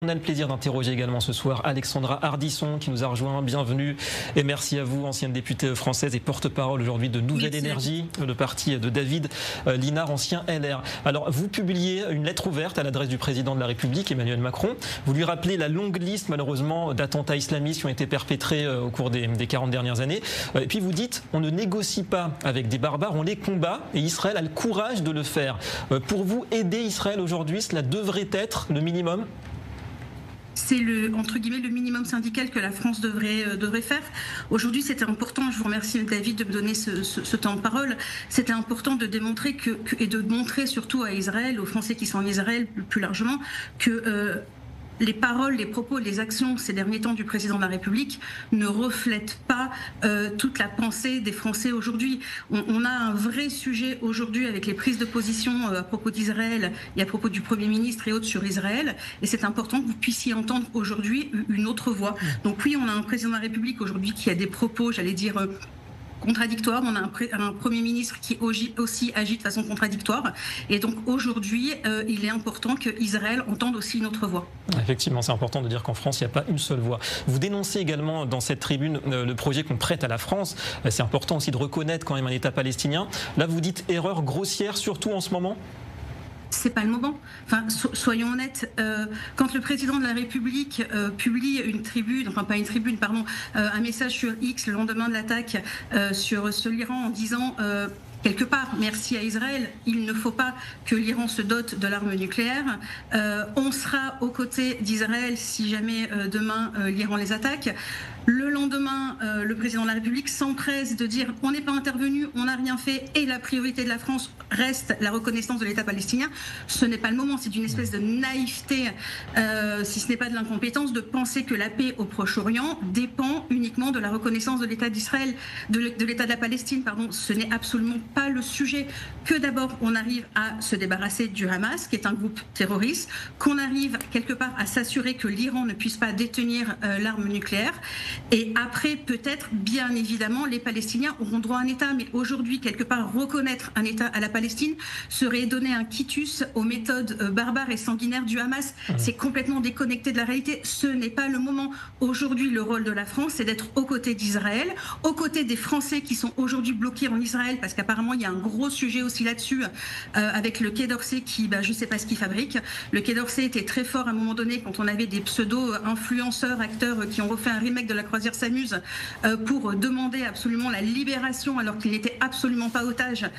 On a le plaisir d'interroger également ce soir Alexandra Ardisson qui nous a rejoint. Bienvenue et merci à vous, ancienne députée française et porte-parole aujourd'hui de Nouvelle Énergie, le parti de David Linard, ancien LR. Alors, vous publiez une lettre ouverte à l'adresse du président de la République, Emmanuel Macron. Vous lui rappelez la longue liste, malheureusement, d'attentats islamistes qui ont été perpétrés au cours des 40 dernières années. Et puis vous dites, on ne négocie pas avec des barbares, on les combat et Israël a le courage de le faire. Pour vous, aider Israël aujourd'hui, cela devrait être le minimum ? C'est entre guillemets le minimum syndical que la France devrait faire. Aujourd'hui, c'était important, je vous remercie David de me donner ce temps de parole, c'était important de démontrer et de montrer surtout à Israël, aux Français qui sont en Israël plus largement, que les paroles, les propos, les actions ces derniers temps du président de la République ne reflètent pas toute la pensée des Français aujourd'hui. On a un vrai sujet aujourd'hui avec les prises de position à propos d'Israël et à propos du Premier ministre et autres sur Israël. Et c'est important que vous puissiez entendre aujourd'hui une autre voix. Donc oui, on a un président de la République aujourd'hui qui a des propos, j'allais dire, contradictoire. On a un Premier ministre qui aussi agit de façon contradictoire. Et donc aujourd'hui, il est important qu'Israël entende aussi une autre voix. Effectivement, c'est important de dire qu'en France, il n'y a pas une seule voix. Vous dénoncez également dans cette tribune le projet qu'on prête à la France. C'est important aussi de reconnaître quand même un État palestinien. Là, vous dites erreur grossière, surtout en ce moment ? C'est pas le moment. Enfin, soyons honnêtes. Quand le président de la République publie une tribune, enfin pas une tribune, pardon, un message sur X le lendemain de l'attaque sur l'Iran en disant quelque part, merci à Israël, il ne faut pas que l'Iran se dote de l'arme nucléaire. On sera aux côtés d'Israël si jamais demain l'Iran les attaque. Le lendemain, le président de la République s'empresse de dire on n'est pas intervenu, on n'a rien fait et la priorité de la France reste la reconnaissance de l'État palestinien. Ce n'est pas le moment, c'est une espèce de naïveté, si ce n'est pas de l'incompétence, de penser que la paix au Proche-Orient dépend uniquement de la reconnaissance de l'État d'Israël, de l'État de la Palestine, pardon. Ce n'est absolument pas le sujet. Que d'abord on arrive à se débarrasser du Hamas, qui est un groupe terroriste, qu'on arrive quelque part à s'assurer que l'Iran ne puisse pas détenir l'arme nucléaire. Et après, peut-être, bien évidemment, les Palestiniens auront droit à un État. Mais aujourd'hui, quelque part, reconnaître un État à la Palestine serait donner un quitus aux méthodes barbares et sanguinaires du Hamas. C'est complètement déconnecté de la réalité. Ce n'est pas le moment. Aujourd'hui, le rôle de la France, c'est d'être aux côtés d'Israël, aux côtés des Français qui sont aujourd'hui bloqués en Israël, parce qu'apparemment, il y a un gros sujet aussi là-dessus, avec le Quai d'Orsay qui, je ne sais pas ce qu'il fabrique. Le Quai d'Orsay était très fort à un moment donné quand on avait des pseudo-influenceurs, acteurs qui ont refait un remake de la croisière s'amuse pour demander absolument la libération alors qu'il n'était absolument pas otage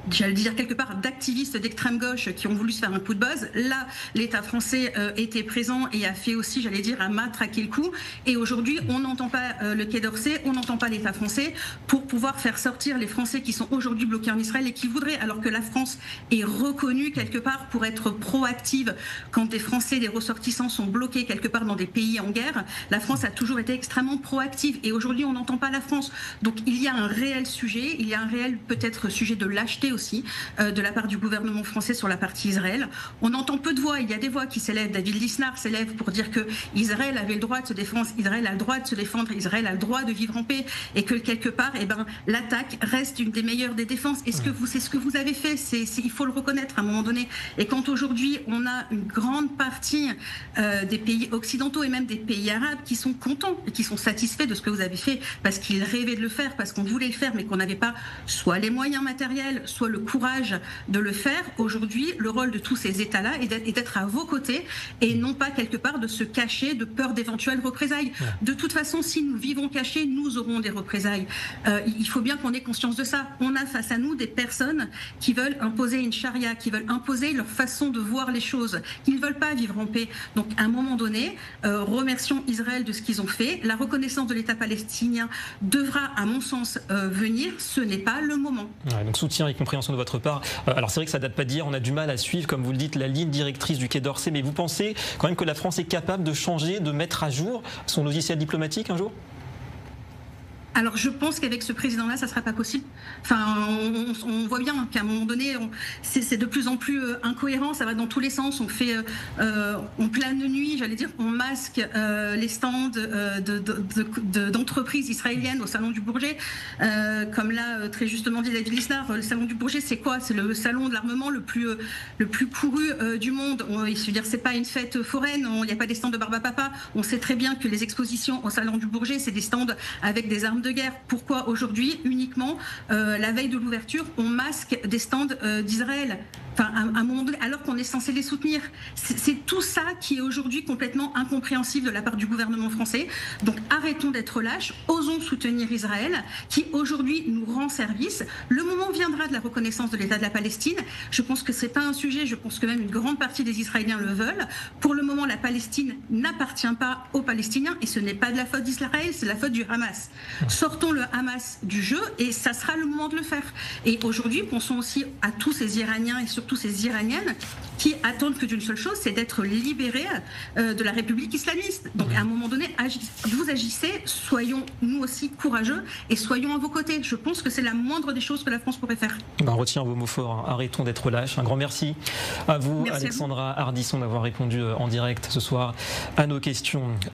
j'allais dire quelque part d'activistes d'extrême gauche qui ont voulu se faire un coup de buzz. Là, l'État français était présent et a fait aussi, j'allais dire, a matraqué le coup. Et aujourd'hui, on n'entend pas le Quai d'Orsay, on n'entend pas l'État français pour pouvoir faire sortir les Français qui sont aujourd'hui bloqués en Israël et qui voudraient, alors que la France est reconnue quelque part pour être proactive quand des Français, des ressortissants sont bloqués quelque part dans des pays en guerre. La France a toujours été extrêmement proactive et aujourd'hui, on n'entend pas la France. Donc, il y a un réel sujet, il y a un réel peut-être sujet de lâcheté aussi de la part du gouvernement français sur la partie Israël. On entend peu de voix, il y a des voix qui s'élèvent. David Lisnard s'élève pour dire que Israël avait le droit de se défendre, Israël a le droit de se défendre, Israël a le droit de vivre en paix et que quelque part, l'attaque reste une des meilleures des défenses. Et c'est ce que vous avez fait, il faut le reconnaître à un moment donné. Et quand aujourd'hui, on a une grande partie des pays occidentaux et même des pays arabes qui sont contents et qui sont satisfaits de ce que vous avez fait parce qu'ils rêvaient de le faire, parce qu'on voulait le faire, mais qu'on n'avait pas soit les moyens matériels, soit le courage de le faire. Aujourd'hui, le rôle de tous ces États-là est d'être à vos côtés et non pas quelque part de se cacher de peur d'éventuelles représailles. De toute façon, si nous vivons cachés, nous aurons des représailles. Il faut bien qu'on ait conscience de ça. On a face à nous des personnes qui veulent imposer une charia, qui veulent imposer leur façon de voir les choses, qui ne veulent pas vivre en paix. Donc, à un moment donné, remercions Israël de ce qu'ils ont fait. La reconnaissance de l'État palestinien devra, à mon sens, venir. Ce n'est pas le moment. Ouais, donc soutien et compréhension de votre part. Alors c'est vrai que ça date pas d'hier, on a du mal à suivre, comme vous le dites, la ligne directrice du Quai d'Orsay, mais vous pensez quand même que la France est capable de changer, de mettre à jour son logiciel diplomatique un jour ? Alors, je pense qu'avec ce président-là, ça ne sera pas possible. Enfin, on voit bien qu'à un moment donné, c'est de plus en plus incohérent. Ça va dans tous les sens. On plane de nuit, j'allais dire, on masque les stands d'entreprises israéliennes au Salon du Bourget. Comme l'a très justement dit David Lisnard, le Salon du Bourget, c'est quoi? C'est le salon de l'armement le plus couru du monde. Je veux dire, c'est pas une fête foraine. Il n'y a pas des stands de Barbapapa. On sait très bien que les expositions au Salon du Bourget, c'est des stands avec des armes de guerre. Pourquoi aujourd'hui, uniquement, la veille de l'ouverture, on masque des stands d'Israël? Enfin, à un moment donné, alors qu'on est censé les soutenir. C'est tout ça qui est aujourd'hui complètement incompréhensible de la part du gouvernement français. Donc arrêtons d'être lâches, osons soutenir Israël, qui aujourd'hui nous rend service. Le moment viendra de la reconnaissance de l'État de la Palestine. Je pense que c'est pas un sujet, je pense que même une grande partie des Israéliens le veulent. Pour le moment, la Palestine n'appartient pas aux Palestiniens et ce n'est pas de la faute d'Israël, c'est la faute du Hamas. Sortons le Hamas du jeu et ça sera le moment de le faire. Et aujourd'hui, pensons aussi à tous ces Iraniens et surtout ces Iraniennes qui attendent que d'une seule chose, c'est d'être libérés de la République islamiste. Donc à un moment donné, vous agissez, soyons nous aussi courageux et soyons à vos côtés. Je pense que c'est la moindre des choses que la France pourrait faire. Ben, retient vos mots forts, hein. Arrêtons d'être lâches. Un grand merci à vous, merci Alexandra Ardisson, d'avoir répondu en direct ce soir à nos questions.